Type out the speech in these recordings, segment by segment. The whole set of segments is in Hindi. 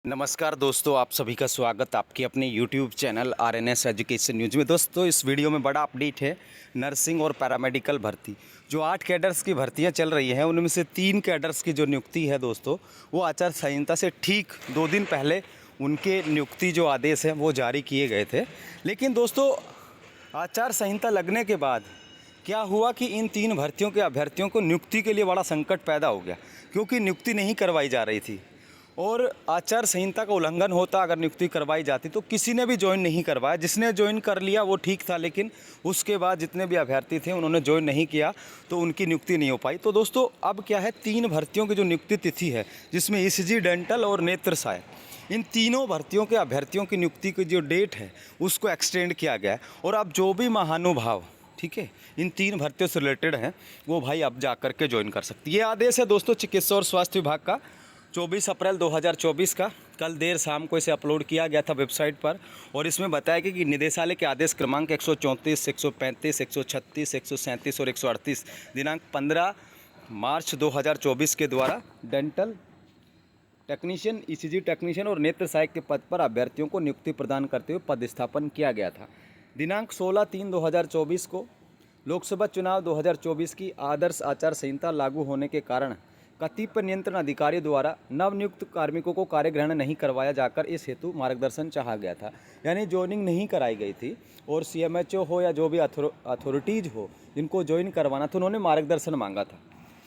नमस्कार दोस्तों, आप सभी का स्वागत आपके अपने YouTube channel RNS education news में। दोस्तों, इस वीडियो में बड़ा अपडेट है नर्सिंग और पैरामेडिकल भर्ती। जो 8 कैडर्स की भर्तियां चल रही हैं, उनमें से 3 कैडर्स की जो नियुक्ति है दोस्तों, वो आचार संहिता से ठीक 2 दिन पहले उनके नियुक्ति जो आदेश हैं वो जारी किए गए थे। लेकिन दोस्तों, आचार संहिता लगने के बाद क्या हुआ कि इन 3 भर्तियों के अभ्यर्थियों को नियुक्ति के लिए बड़ा संकट पैदा हो गया, क्योंकि नियुक्ति नहीं करवाई जा रही थी। और आचार संहिता का उल्लंघन होता अगर नियुक्ति करवाई जाती, तो किसी ने भी ज्वाइन नहीं करवाया। जिसने ज्वाइन कर लिया वो ठीक था, लेकिन उसके बाद जितने भी अभ्यर्थी थे उन्होंने ज्वाइन नहीं किया, तो उनकी नियुक्ति नहीं हो पाई। तो दोस्तों, अब क्या है, 3 भर्तियों की जो नियुक्ति तिथि है, जिसमें ECG, डेंटल और नेत्र सहायक, इन तीनों भर्तियों के अभ्यर्थियों की नियुक्ति की जो डेट है उसको एक्सटेंड किया गया है। और अब जो भी महानुभाव, ठीक है, इन 3 भर्तियों से रिलेटेड हैं, वो भाई अब जा कर के ज्वाइन कर सकती है। ये आदेश है दोस्तों चिकित्सा और स्वास्थ्य विभाग का 24 अप्रैल 2024 का। कल देर शाम को इसे अपलोड किया गया था वेबसाइट पर, और इसमें बताया गया कि निदेशालय के आदेश क्रमांक 134, 135, 136, 137 और 138 दिनांक 15 मार्च 2024 के द्वारा डेंटल टेक्नीशियन, ECG टेक्नीशियन और नेत्र सहायक के पद पर अभ्यर्थियों को नियुक्ति प्रदान करते हुए पदस्थापन किया गया था। दिनांक 16/3/2024 को लोकसभा चुनाव 2024 की आदर्श आचार संहिता लागू होने के कारण कतिपय नियंत्रण अधिकारियों द्वारा नवनियुक्त कार्मिकों को कार्य ग्रहण नहीं करवाया जाकर इस हेतु मार्गदर्शन चाहा गया था। यानी ज्वाइनिंग नहीं कराई गई थी, और CMHO हो या जो भी अथॉरिटीज़ हो जिनको ज्वाइन करवाना था, उन्होंने मार्गदर्शन मांगा था।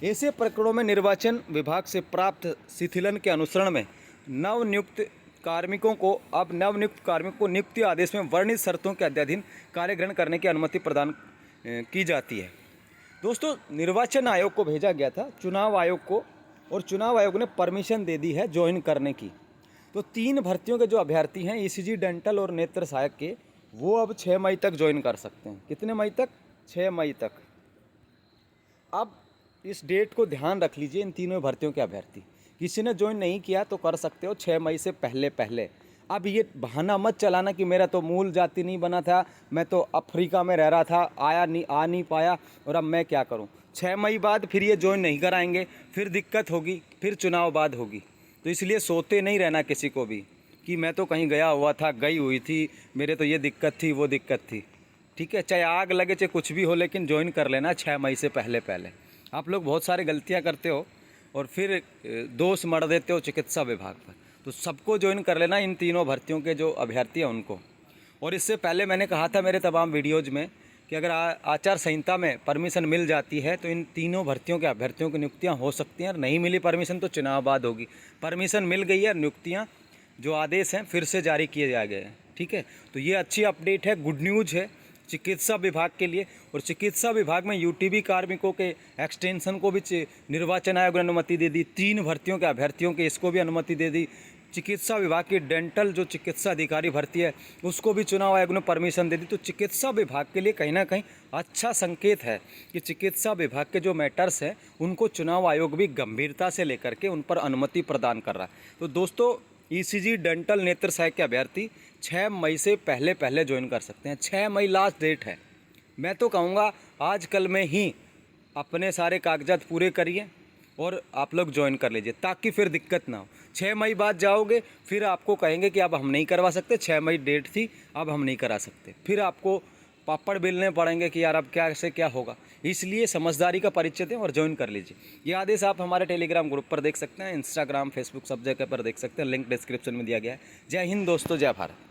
ऐसे प्रकरणों में निर्वाचन विभाग से प्राप्त शिथिलन के अनुसरण में नवनियुक्त कार्मिकों को नियुक्ति आदेश में वर्णित शर्तों के अधीन कार्य ग्रहण करने की अनुमति प्रदान की जाती है। दोस्तों, निर्वाचन आयोग को भेजा गया था चुनाव आयोग को, और चुनाव आयोग ने परमिशन दे दी है ज्वाइन करने की। तो 3 भर्तियों के जो अभ्यर्थी हैं ECG, डेंटल और नेत्र सहायक के, वो अब 6 मई तक ज्वाइन कर सकते हैं। कितने मई तक? 6 मई तक। अब इस डेट को ध्यान रख लीजिए, इन तीनों भर्तियों के अभ्यर्थी, किसी ने ज्वाइन नहीं किया तो कर सकते हो 6 मई से पहले पहले। अब ये बहाना मत चलाना कि मेरा तो मूल जाति नहीं बना था, मैं तो अफ्रीका में रह रहा था, आ नहीं पाया, और अब मैं क्या करूं। 6 मई बाद फिर ये ज्वाइन नहीं कराएंगे, फिर दिक्कत होगी, फिर चुनाव बाद होगी। तो इसलिए सोते नहीं रहना किसी को भी कि मैं तो कहीं गया हुआ था, गई हुई थी, मेरे तो ये दिक्कत थी, वो दिक्कत थी। ठीक है, चाहे आग लगे चाहे कुछ भी हो, लेकिन ज्वाइन कर लेना 6 मई से पहले पहले। आप लोग बहुत सारी गलतियाँ करते हो और फिर दोष मढ़ देते हो चिकित्सा विभाग पर। तो सबको ज्वाइन कर लेना, इन तीनों भर्तियों के जो अभ्यर्थी हैं उनको। और इससे पहले मैंने कहा था मेरे तमाम वीडियोज़ में कि अगर आचार संहिता में परमिशन मिल जाती है तो इन तीनों भर्तियों के अभ्यर्थियों की नियुक्तियां हो सकती हैं, और नहीं मिली परमिशन तो चुनाव बाद होगी। परमिशन मिल गई है, नियुक्तियां जो आदेश हैं फिर से जारी किए जा गए हैं। ठीक है, तो ये अच्छी अपडेट है, गुड न्यूज़ है चिकित्सा विभाग के लिए। और चिकित्सा विभाग में UTB कार्मिकों के एक्सटेंशन को भी निर्वाचन आयोग ने अनुमति दे दी। 3 भर्तियों के अभ्यर्थियों के इसको भी अनुमति दे दी। चिकित्सा विभाग की डेंटल जो चिकित्सा अधिकारी भर्ती है उसको भी चुनाव आयोग ने परमिशन दे दी। तो चिकित्सा विभाग के लिए कहीं ना कहीं अच्छा संकेत है कि चिकित्सा विभाग के जो मैटर्स हैं उनको चुनाव आयोग भी गंभीरता से लेकर के उन पर अनुमति प्रदान कर रहा है। तो दोस्तों, ECG, डेंटल, नेत्र सहायक के अभ्यर्थी 6 मई से पहले पहले ज्वाइन कर सकते हैं। 6 मई लास्ट डेट है। मैं तो कहूँगा आजकल में ही अपने सारे कागजात पूरे करिए और आप लोग ज्वाइन कर लीजिए, ताकि फिर दिक्कत ना हो। 6 मई बाद जाओगे फिर आपको कहेंगे कि अब हम नहीं करवा सकते, 6 मई डेट थी, अब हम नहीं करा सकते, फिर आपको पापड़ बेलने पड़ेंगे कि यार अब क्या से क्या होगा। इसलिए समझदारी का परिचय दें और ज्वाइन कर लीजिए। ये आदेश आप हमारे टेलीग्राम ग्रुप पर देख सकते हैं, इंस्टाग्राम, फेसबुक सब जगह पर देख सकते हैं, लिंक डिस्क्रिप्शन में दिया गया है। जय हिंद दोस्तों, जय भारत।